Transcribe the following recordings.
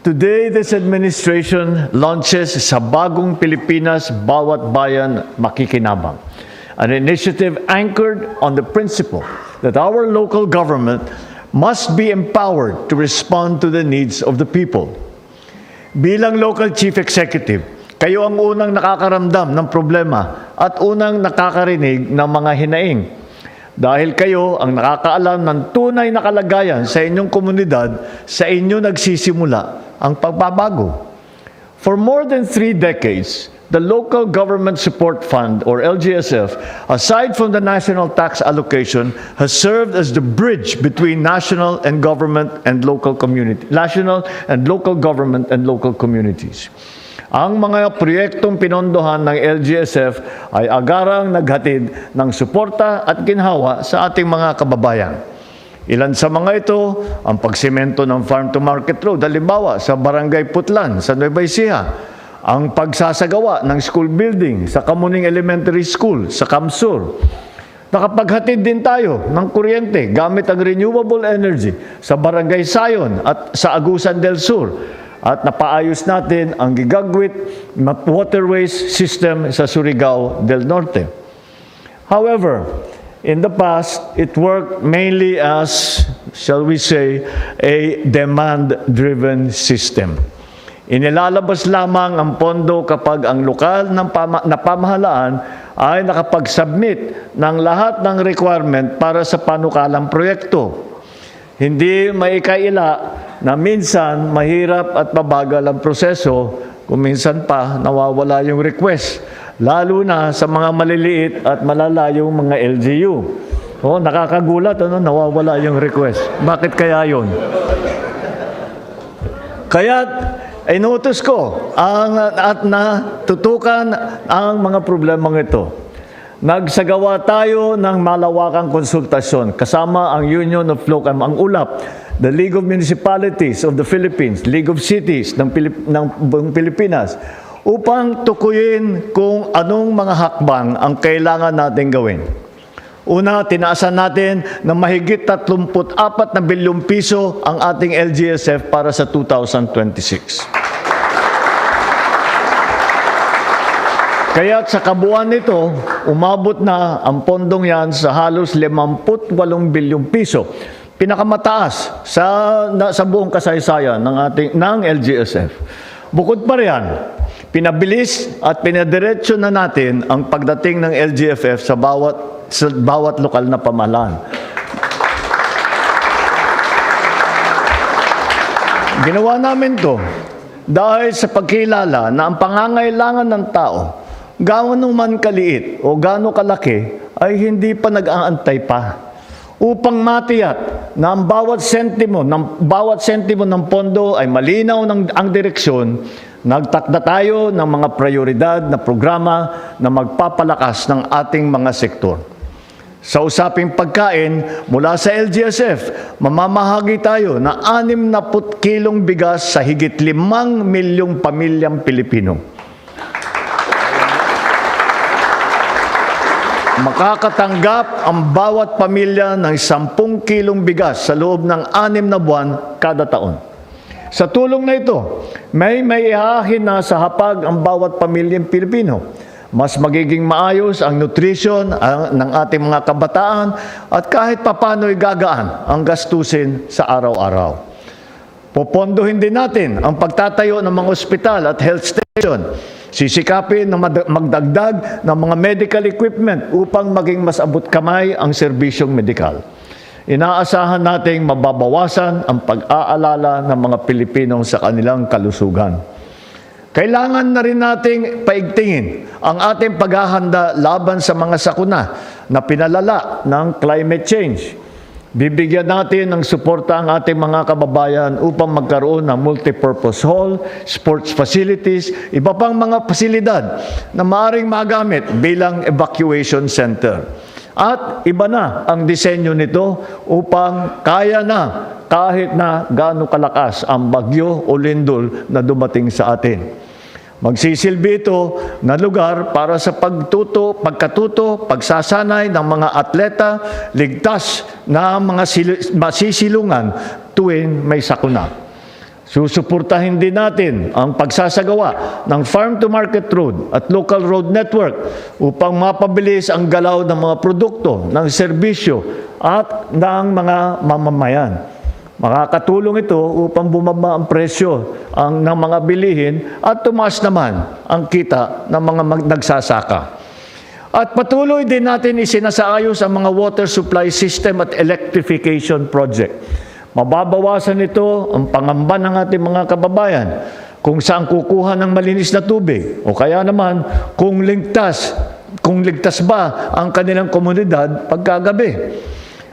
Today, this administration launches sa Bagong Pilipinas, Bawat Bayan Makikinabang, an initiative anchored on the principle that our local government must be empowered to respond to the needs of the people. Bilang local chief executive, kayo ang unang nakakaramdam ng problema at unang nakakarinig ng mga hinaing. Dahil kayo ang nakakaalam ng tunay na kalagayan sa inyong komunidad, sa inyo nagsisimula ang pagbabago. For more than 3 decades, the Local Government Support Fund, or LGSF, aside from the national tax allocation, has served as the bridge between national and government and local government and local communities. Ang mga proyektong pinondohan ng LGSF ay agarang naghatid ng suporta at ginhawa sa ating mga kababayan. Ilan sa mga ito, ang pagsemento ng Farm to Market Road, halimbawa sa Barangay Putlan, sa Nueva Ecija, ang pagsasagawa ng school building sa Kamuning Elementary School, sa Kamsur. Nakapaghatid din tayo ng kuryente gamit ang renewable energy sa Barangay Sayon at sa Agusan del Sur. At napaayos natin ang gigagwit waterways system sa Surigao del Norte. However, in the past, it worked mainly as, shall we say, a demand-driven system. Inilalabas lamang ang pondo kapag ang lokal na pamahalaan ay nakapag-submit ng lahat ng requirement para sa panukalang proyekto. Hindi maikaila na minsan mahirap at mabagal ang proseso, kung minsan pa nawawala yung request, lalo na sa mga maliliit at malalayong mga LGU. Nakakagulat, nawawala yung request. Bakit kaya yun? Kaya inutos ko at natutukan ang mga problemang ito. Nagsagawa tayo ng malawakang konsultasyon kasama ang Union of Local, ang ULAP, the League of Municipalities of the Philippines, League of Cities ng buong Pilipinas, upang tukuyin kung anong mga hakbang ang kailangan natin gawin. Una, tinaasan natin na mahigit 34 na bilyong piso ang ating LGSF para sa 2026. Kaya sa kabuuan nito, umabot na ang pondong yan sa halos 58 bilyong piso. Pinakamataas sa buong kasaysayan ng LGSF. Bukod pa riyan, pinabilis at pinadiretso na natin ang pagdating ng LGFF sa bawat lokal na pamahalaan. Ginawa namin to dahil sa pagkilala na ang pangangailangan ng tao, gaano man kaliit o gaano kalaki, ay hindi pa nag-aantay pa. Upang matiyak na ang bawat sentimo ng pondo ay malinaw ang direksyon, nagtakda tayo ng mga prioridad na programa na magpapalakas ng ating mga sektor. Sa usaping pagkain, mula sa LGSF, mamamahagi tayo na 60 kilong bigas sa higit 5 milyong pamilyang Pilipino. Makakatanggap ang bawat pamilya ng 10 kilong bigas sa loob ng 6 na buwan kada taon. Sa tulong na ito, may ihahin na sa hapag ang bawat pamilyang Pilipino. Mas magiging maayos ang nutrition ng ating mga kabataan at kahit papano'y gagaan ang gastusin sa araw-araw. Popondohin din natin ang pagtatayo ng mga ospital at health station. Sisikapin na magdagdag ng mga medical equipment upang maging mas abot kamay ang serbisyong medikal. Inaasahan nating mababawasan ang pag-aalala ng mga Pilipino sa kanilang kalusugan. Kailangan na rin nating paigtingin ang ating paghahanda laban sa mga sakuna na pinalala ng climate change. Bibigyan natin ng suporta ang ating mga kababayan upang magkaroon ng multipurpose hall, sports facilities, iba pang mga pasilidad na maaaring magamit bilang evacuation center. At iba na ang disenyo nito upang kaya na kahit na gaano kalakas ang bagyo o lindol na dumating sa atin. Magsisilbi ito na lugar para sa pagkatuto, pagsasanay ng mga atleta, ligtas na mga masisilungan tuwing may sakuna. Susuportahin din natin ang pagsasagawa ng farm-to-market road at local road network upang mapabilis ang galaw ng mga produkto, ng serbisyo at ng mga mamamayan. Makakatulong ito upang bumaba ang presyo ng mga bilihin at tumaas naman ang kita ng mga nagsasaka. At patuloy din natin isinasaayos ang mga water supply system at electrification project. Mababawasan nito ang pangamba ng ating mga kababayan kung saan kukuha ng malinis na tubig o kaya naman kung ligtas ba ang kanilang komunidad pagkagabi.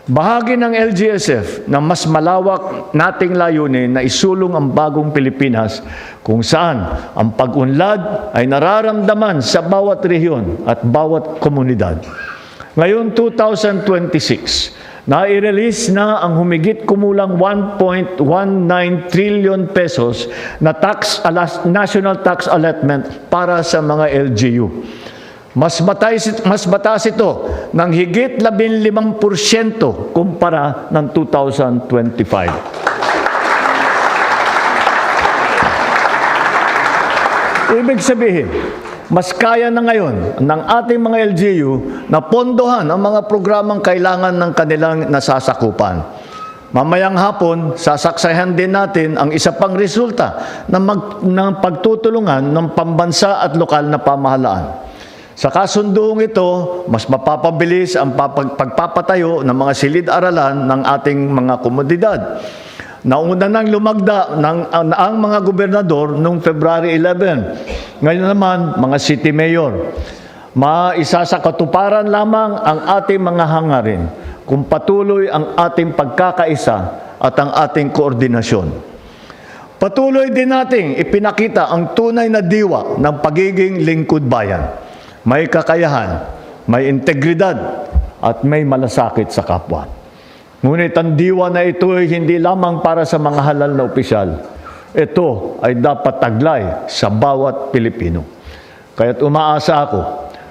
Bahagi ng LGSF na mas malawak nating layunin na isulong ang bagong Pilipinas kung saan ang pag-unlad ay nararamdaman sa bawat rehiyon at bawat komunidad. Ngayon 2026, nai-release na ang humigit kumulang 1.19 trillion pesos na national tax allotment para sa mga LGU. Mas mataas ito ng higit 15% kumpara ng 2025. Ibig sabihin, mas kaya na ngayon ng ating mga LGU na pondohan ang mga programang kailangan ng kanilang nasasakupan. Mamayang hapon, sasaksayan din natin ang isa pang resulta ng pagtutulungan ng pambansa at lokal na pamahalaan. Sa kasunduong ito, mas mapapabilis ang pagpapatayo ng mga silid-aralan ng ating mga komunidad. Nauna nang lumagda ang mga gobernador noong February 11. Ngayon naman, mga city mayor. Maisa sa katuparan lamang ang ating mga hangarin kung patuloy ang ating pagkakaisa at ang ating koordinasyon. Patuloy din nating ipinakita ang tunay na diwa ng pagiging lingkod bayan. May kakayahan, may integridad, at may malasakit sa kapwa. Ngunit ang diwa na ito ay hindi lamang para sa mga halal na opisyal. Ito ay dapat taglay sa bawat Pilipino. Kaya't umaasa ako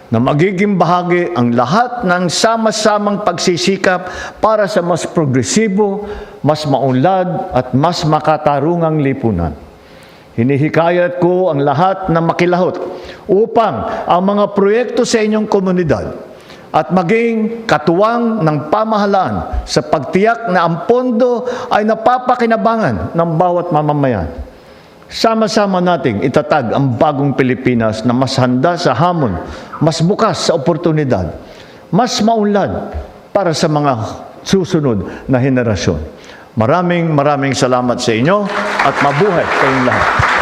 na magiging bahagi ang lahat ng sama-samang pagsisikap para sa mas progresibo, mas maunlad at mas makatarungang lipunan. Hinihikayat ko ang lahat na makilahot upang ang mga proyekto sa inyong komunidad at maging katuwang ng pamahalaan sa pagtiyak na ang pondo ay napapakinabangan ng bawat mamamayan. Sama-sama nating itatag ang bagong Pilipinas na mas handa sa hamon, mas bukas sa oportunidad, mas maunlad para sa mga susunod na henerasyon. Maraming salamat sa inyo at mabuhay kayong lahat.